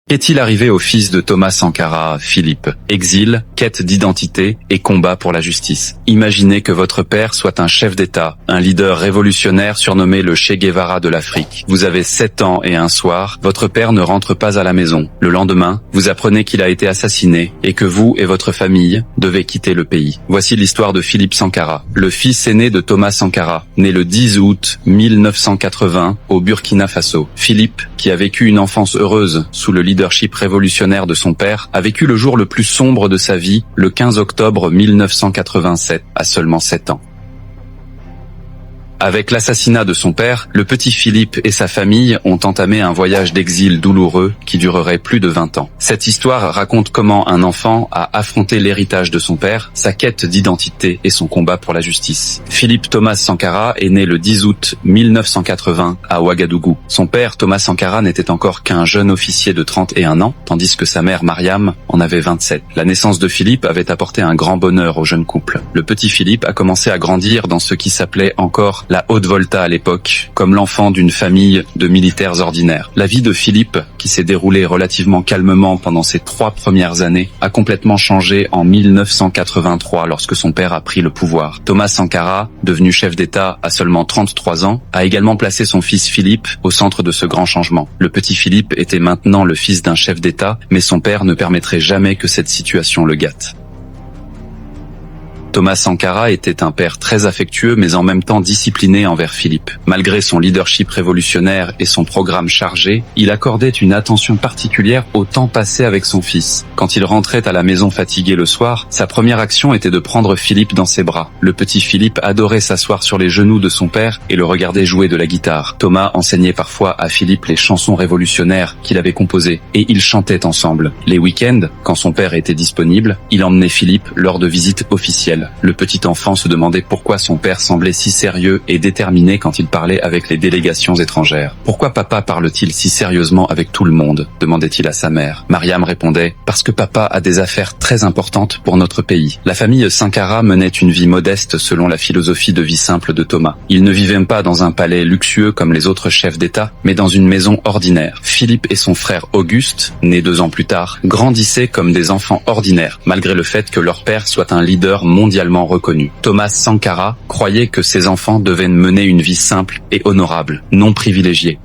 Qu'est-il arrivé au fils de Thomas Sankara, Philippe? Exil, quête d'identité et combat pour la justice. Imaginez que votre père soit un chef d'État, un leader révolutionnaire surnommé le Che Guevara de l'Afrique. Vous avez 7 ans et un soir, votre père ne rentre pas à la maison. Le lendemain, vous apprenez qu'il a été assassiné et que vous et votre famille devez quitter le pays. Voici l'histoire de Philippe Sankara, le fils aîné de Thomas Sankara, né le 10 août 1980 au Burkina Faso. Philippe, qui a vécu une enfance heureuse sous le leadership révolutionnaire de son père, a vécu le jour le plus sombre de sa vie, le 15 octobre 1987, à seulement 7 ans. Avec l'assassinat de son père, le petit Philippe et sa famille ont entamé un voyage d'exil douloureux qui durerait plus de 20 ans. Cette histoire raconte comment un enfant a affronté l'héritage de son père, sa quête d'identité et son combat pour la justice. Philippe Thomas Sankara est né le 10 août 1980 à Ouagadougou. Son père, Thomas Sankara, n'était encore qu'un jeune officier de 31 ans, tandis que sa mère, Mariam, en avait 27. La naissance de Philippe avait apporté un grand bonheur au jeune couple. Le petit Philippe a commencé à grandir dans ce qui s'appelait encore la Haute-Volta à l'époque, comme l'enfant d'une famille de militaires ordinaires. La vie de Philippe, qui s'est déroulée relativement calmement pendant ses 3 premières années, a complètement changé en 1983 lorsque son père a pris le pouvoir. Thomas Sankara, devenu chef d'État à seulement 33 ans, a également placé son fils Philippe au centre de ce grand changement. Le petit Philippe était maintenant le fils d'un chef d'État, mais son père ne permettrait jamais que cette situation le gâte. Thomas Sankara était un père très affectueux mais en même temps discipliné envers Philippe. Malgré son leadership révolutionnaire et son programme chargé, il accordait une attention particulière au temps passé avec son fils. Quand il rentrait à la maison fatigué le soir, sa première action était de prendre Philippe dans ses bras. Le petit Philippe adorait s'asseoir sur les genoux de son père et le regarder jouer de la guitare. Thomas enseignait parfois à Philippe les chansons révolutionnaires qu'il avait composées et ils chantaient ensemble. Les week-ends, quand son père était disponible, il emmenait Philippe lors de visites officielles. Le petit enfant se demandait pourquoi son père semblait si sérieux et déterminé quand il parlait avec les délégations étrangères. « Pourquoi papa parle-t-il si sérieusement avec tout le monde ?» demandait-il à sa mère. Mariam répondait « Parce que papa a des affaires très importantes pour notre pays. » La famille Sankara menait une vie modeste selon la philosophie de vie simple de Thomas. Ils ne vivaient pas dans un palais luxueux comme les autres chefs d'État, mais dans une maison ordinaire. Philippe et son frère Auguste, né 2 ans plus tard, grandissaient comme des enfants ordinaires, malgré le fait que leur père soit un leader mondialement reconnu. Thomas Sankara croyait que ses enfants devaient mener une vie simple et honorable, non privilégiée.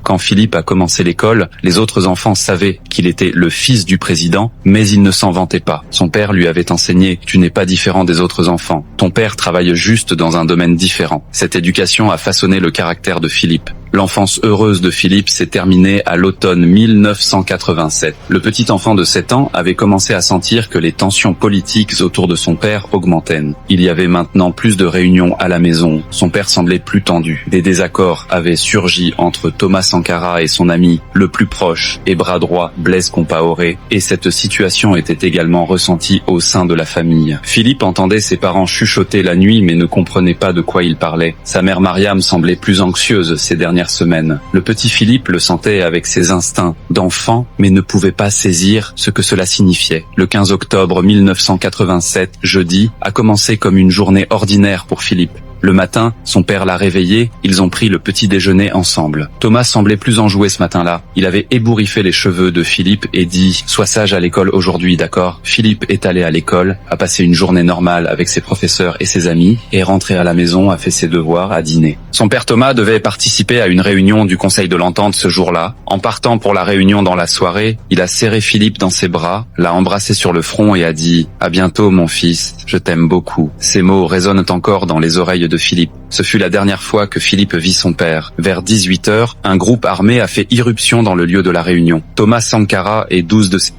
Quand Philippe a commencé l'école, les autres enfants savaient qu'il était le fils du président, mais il ne s'en vantait pas. Son père lui avait enseigné « Tu n'es pas différent des autres enfants. Ton père travaille juste dans un domaine différent. » Cette éducation a façonné le caractère de Philippe. L'enfance heureuse de Philippe s'est terminée à l'automne 1987. Le petit enfant de 7 ans avait commencé à sentir que les tensions politiques autour de son père augmentaient. Il y avait maintenant plus de réunions à la maison. Son père semblait plus tendu. Des désaccords avaient surgi entre Thomas Sankara et son ami le plus proche et bras droit Blaise Compaoré, et cette situation était également ressentie au sein de la famille. Philippe entendait ses parents chuchoter la nuit mais ne comprenait pas de quoi ils parlaient. Sa mère Mariam semblait plus anxieuse ces dernières semaine. Le petit Philippe le sentait avec ses instincts d'enfant, mais ne pouvait pas saisir ce que cela signifiait. Le 15 octobre 1987, jeudi, a commencé comme une journée ordinaire pour Philippe. Le matin, son père l'a réveillé, ils ont pris le petit déjeuner ensemble. Thomas semblait plus enjoué ce matin-là. Il avait ébouriffé les cheveux de Philippe et dit « Sois sage à l'école aujourd'hui, d'accord ?» Philippe est allé à l'école, a passé une journée normale avec ses professeurs et ses amis, et rentré à la maison, a fait ses devoirs, a dîné. Son père Thomas devait participer à une réunion du Conseil de l'Entente ce jour-là. En partant pour la réunion dans la soirée, il a serré Philippe dans ses bras, l'a embrassé sur le front et a dit « À bientôt mon fils, je t'aime beaucoup ». Ces mots résonnent encore dans les oreilles de Philippe. Ce fut la dernière fois que Philippe vit son père. Vers 18h, un groupe armé a fait irruption dans le lieu de la réunion. Thomas Sankara et 12 de ses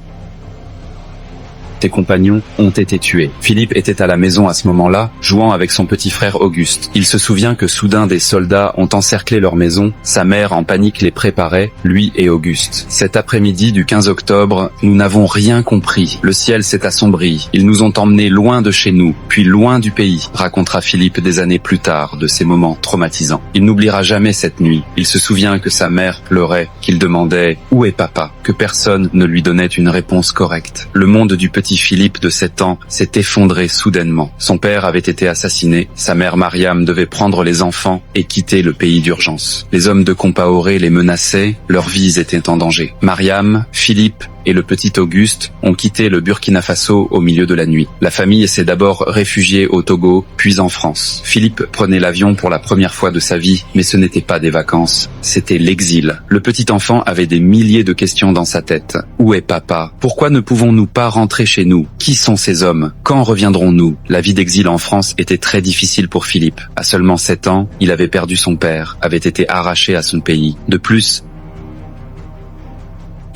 compagnons ont été tués. Philippe était à la maison à ce moment-là, jouant avec son petit frère Auguste. Il se souvient que soudain des soldats ont encerclé leur maison, sa mère en panique les préparait, lui et Auguste. Cet après-midi du 15 octobre, nous n'avons rien compris. Le ciel s'est assombri. Ils nous ont emmenés loin de chez nous, puis loin du pays, racontera Philippe des années plus tard de ces moments traumatisants. Il n'oubliera jamais cette nuit. Il se souvient que sa mère pleurait, qu'il demandait « Où est papa ?» que personne ne lui donnait une réponse correcte. Le monde du petit petit Philippe de 7 ans s'est effondré soudainement. Son père avait été assassiné, sa mère Mariam devait prendre les enfants et quitter le pays d'urgence. Les hommes de Compaoré les menaçaient, leurs vies étaient en danger. Mariam, Philippe et le petit Auguste ont quitté le Burkina Faso au milieu de la nuit. La famille s'est d'abord réfugiée au Togo, puis en France. Philippe prenait l'avion pour la première fois de sa vie, mais ce n'était pas des vacances, c'était l'exil. Le petit enfant avait des milliers de questions dans sa tête. Où est papa? Pourquoi ne pouvons-nous pas rentrer chez nous? Qui sont ces hommes? Quand reviendrons-nous? La vie d'exil en France était très difficile pour Philippe. À seulement 7 ans, il avait perdu son père, avait été arraché à son pays. De plus,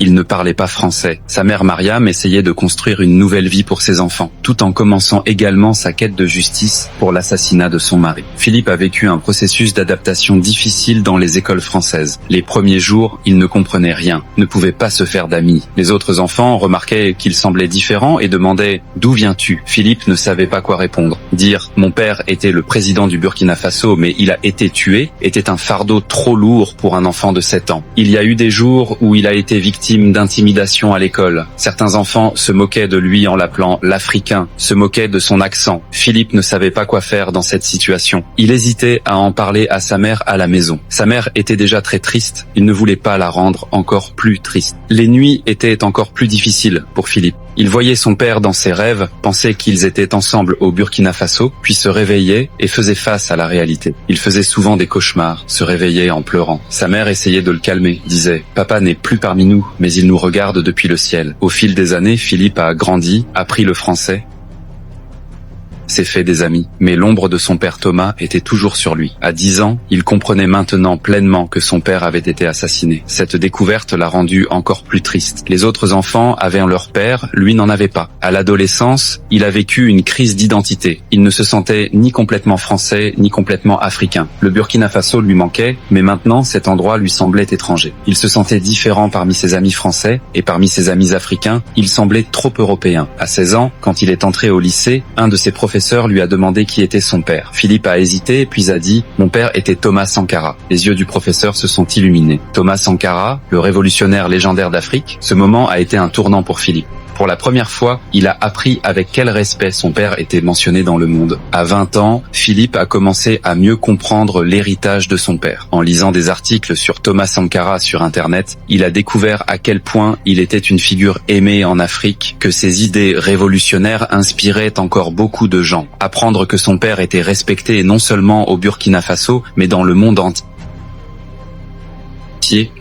il ne parlait pas français. Sa mère Mariam essayait de construire une nouvelle vie pour ses enfants, tout en commençant également sa quête de justice pour l'assassinat de son mari. Philippe a vécu un processus d'adaptation difficile dans les écoles françaises. Les premiers jours, il ne comprenait rien, ne pouvait pas se faire d'amis. Les autres enfants remarquaient qu'il semblait différent et demandaient « D'où viens-tu » Philippe ne savait pas quoi répondre. Dire « Mon père était le président du Burkina Faso, mais il a été tué » était un fardeau trop lourd pour un enfant de 7 ans. Il y a eu des jours où il a été victime d'intimidation à l'école. Certains enfants se moquaient de lui en l'appelant l'Africain, se moquaient de son accent. Philippe ne savait pas quoi faire dans cette situation. Il hésitait à en parler à sa mère à la maison. Sa mère était déjà très triste, il ne voulait pas la rendre encore plus triste. Les nuits étaient encore plus difficiles pour Philippe. Il voyait son père dans ses rêves, pensait qu'ils étaient ensemble au Burkina Faso, puis se réveillait et faisait face à la réalité. Il faisait souvent des cauchemars, se réveillait en pleurant. Sa mère essayait de le calmer, disait « Papa n'est plus parmi nous, mais il nous regarde depuis le ciel ». Au fil des années, Philippe a grandi, appris le français, s'est fait des amis, mais l'ombre de son père Thomas était toujours sur lui. À 10 ans, il comprenait maintenant pleinement que son père avait été assassiné. Cette découverte l'a rendu encore plus triste. Les autres enfants avaient leur père, lui n'en avait pas. À l'adolescence, il a vécu une crise d'identité. Il ne se sentait ni complètement français, ni complètement africain. Le Burkina Faso lui manquait, mais maintenant cet endroit lui semblait étranger. Il se sentait différent parmi ses amis français, et parmi ses amis africains, il semblait trop européen. À 16 ans, quand il est entré au lycée, un de ses professeurs lui a demandé qui était son père. Philippe a hésité, puis a dit « Mon père était Thomas Sankara ». Les yeux du professeur se sont illuminés. Thomas Sankara, le révolutionnaire légendaire d'Afrique, ce moment a été un tournant pour Philippe. Pour la première fois, il a appris avec quel respect son père était mentionné dans le monde. À 20 ans, Philippe a commencé à mieux comprendre l'héritage de son père. En lisant des articles sur Thomas Sankara sur Internet, il a découvert à quel point il était une figure aimée en Afrique, que ses idées révolutionnaires inspiraient encore beaucoup de gens. Apprendre que son père était respecté non seulement au Burkina Faso, mais dans le monde entier,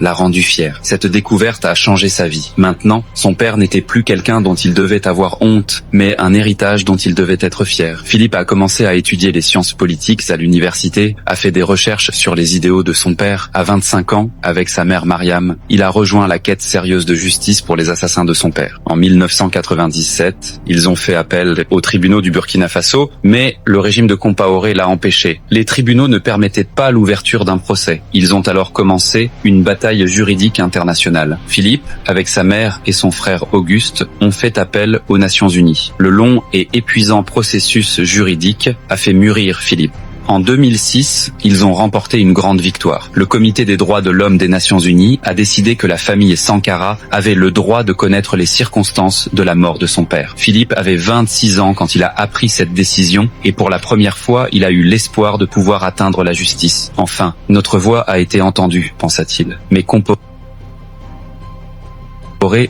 l'a rendu fier. Cette découverte a changé sa vie. Maintenant, son père n'était plus quelqu'un dont il devait avoir honte, mais un héritage dont il devait être fier. Philippe a commencé à étudier les sciences politiques à l'université, a fait des recherches sur les idéaux de son père. À 25 ans, avec sa mère Mariam, il a rejoint la quête sérieuse de justice pour les assassins de son père. En 1997, ils ont fait appel aux tribunaux du Burkina Faso, mais le régime de Compaoré l'a empêché. Les tribunaux ne permettaient pas l'ouverture d'un procès. Ils ont alors commencé une bataille juridique internationale. Philippe, avec sa mère et son frère Auguste, ont fait appel aux Nations Unies. Le long et épuisant processus juridique a fait mûrir Philippe. En 2006, ils ont remporté une grande victoire. Le Comité des droits de l'homme des Nations Unies a décidé que la famille Sankara avait le droit de connaître les circonstances de la mort de son père. Philippe avait 26 ans quand il a appris cette décision et pour la première fois, il a eu l'espoir de pouvoir atteindre la justice. Enfin, notre voix a été entendue, pensa-t-il. Mais Compaoré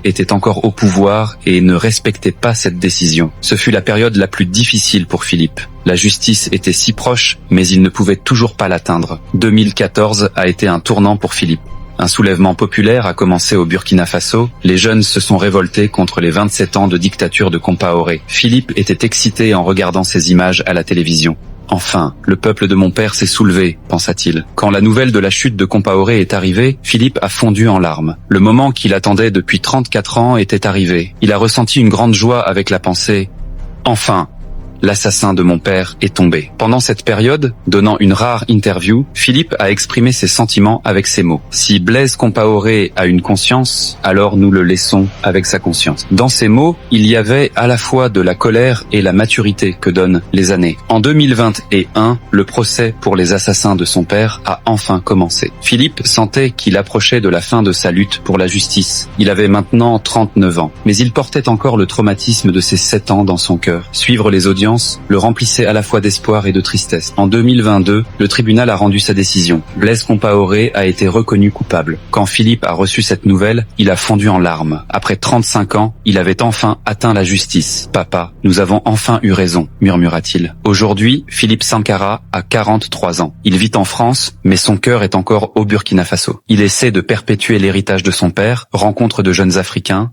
était encore au pouvoir et ne respectait pas cette décision. Ce fut la période la plus difficile pour Philippe. La justice était si proche, mais il ne pouvait toujours pas l'atteindre. 2014 a été un tournant pour Philippe. Un soulèvement populaire a commencé au Burkina Faso. Les jeunes se sont révoltés contre les 27 ans de dictature de Compaoré. Philippe était excité en regardant ces images à la télévision. Enfin, le peuple de mon père s'est soulevé, pensa-t-il. Quand la nouvelle de la chute de Compaoré est arrivée, Philippe a fondu en larmes. Le moment qu'il attendait depuis 34 ans était arrivé. Il a ressenti une grande joie avec la pensée « Enfin !» l'assassin de mon père est tombé. Pendant cette période, donnant une rare interview, Philippe a exprimé ses sentiments avec ces mots. Si Blaise Compaoré a une conscience, alors nous le laissons avec sa conscience. Dans ces mots, il y avait à la fois de la colère et la maturité que donnent les années. En 2021, le procès pour les assassins de son père a enfin commencé. Philippe sentait qu'il approchait de la fin de sa lutte pour la justice. Il avait maintenant 39 ans, mais il portait encore le traumatisme de ses 7 ans dans son cœur. Suivre les audiences le remplissait à la fois d'espoir et de tristesse. En 2022, le tribunal a rendu sa décision. Blaise Compaoré a été reconnu coupable. Quand Philippe a reçu cette nouvelle, il a fondu en larmes. Après 35 ans, il avait enfin atteint la justice. « Papa, nous avons enfin eu raison », murmura-t-il. Aujourd'hui, Philippe Sankara a 43 ans. Il vit en France, mais son cœur est encore au Burkina Faso. Il essaie de perpétuer l'héritage de son père, rencontre de jeunes Africains,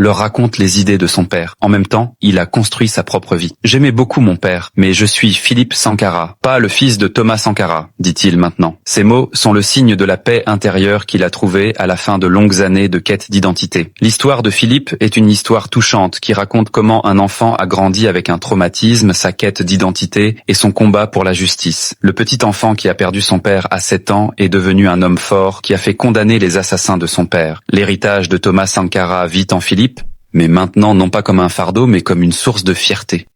leur raconte les idées de son père. En même temps, il a construit sa propre vie. « J'aimais beaucoup mon père, mais je suis Philippe Sankara, pas le fils de Thomas Sankara », dit-il maintenant. Ces mots sont le signe de la paix intérieure qu'il a trouvée à la fin de longues années de quête d'identité. L'histoire de Philippe est une histoire touchante qui raconte comment un enfant a grandi avec un traumatisme, sa quête d'identité et son combat pour la justice. Le petit enfant qui a perdu son père à 7 ans est devenu un homme fort qui a fait condamner les assassins de son père. L'héritage de Thomas Sankara vit en Philippe, mais maintenant non pas comme un fardeau, mais comme une source de fierté.